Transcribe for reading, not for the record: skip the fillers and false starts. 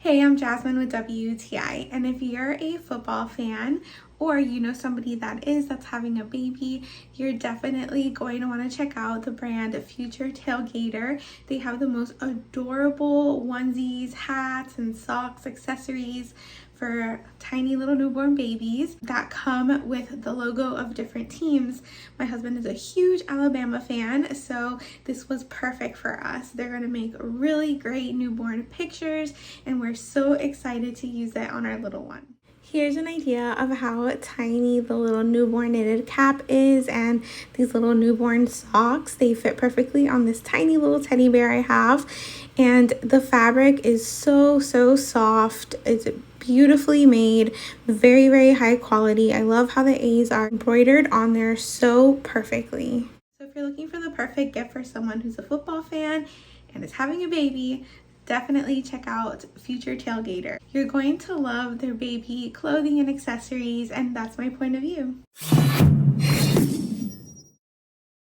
Hey, I'm Jasmine with WTI, and if you're a football fan or you know somebody that's having a baby, you're definitely going to want to check out the brand Future Tailgater. They have the most adorable onesies, hats, and socks, accessories for tiny little newborn babies that come with the logo of different teams. My husband is a huge Alabama fan, so this was perfect for us. They're going to make really great newborn pictures, and we're so excited to use it on our little one. Here's an idea of how tiny the little newborn knitted cap is, and these little newborn socks. They fit perfectly on this tiny little teddy bear I have, and the fabric is so soft. It's beautifully made, very high quality. I love how the A's are embroidered on there so perfectly. So if you're looking for the perfect gift for someone who's a football fan and is having a baby, definitely check out Future Tailgater. You're going to love their baby clothing and accessories, and that's my point of view.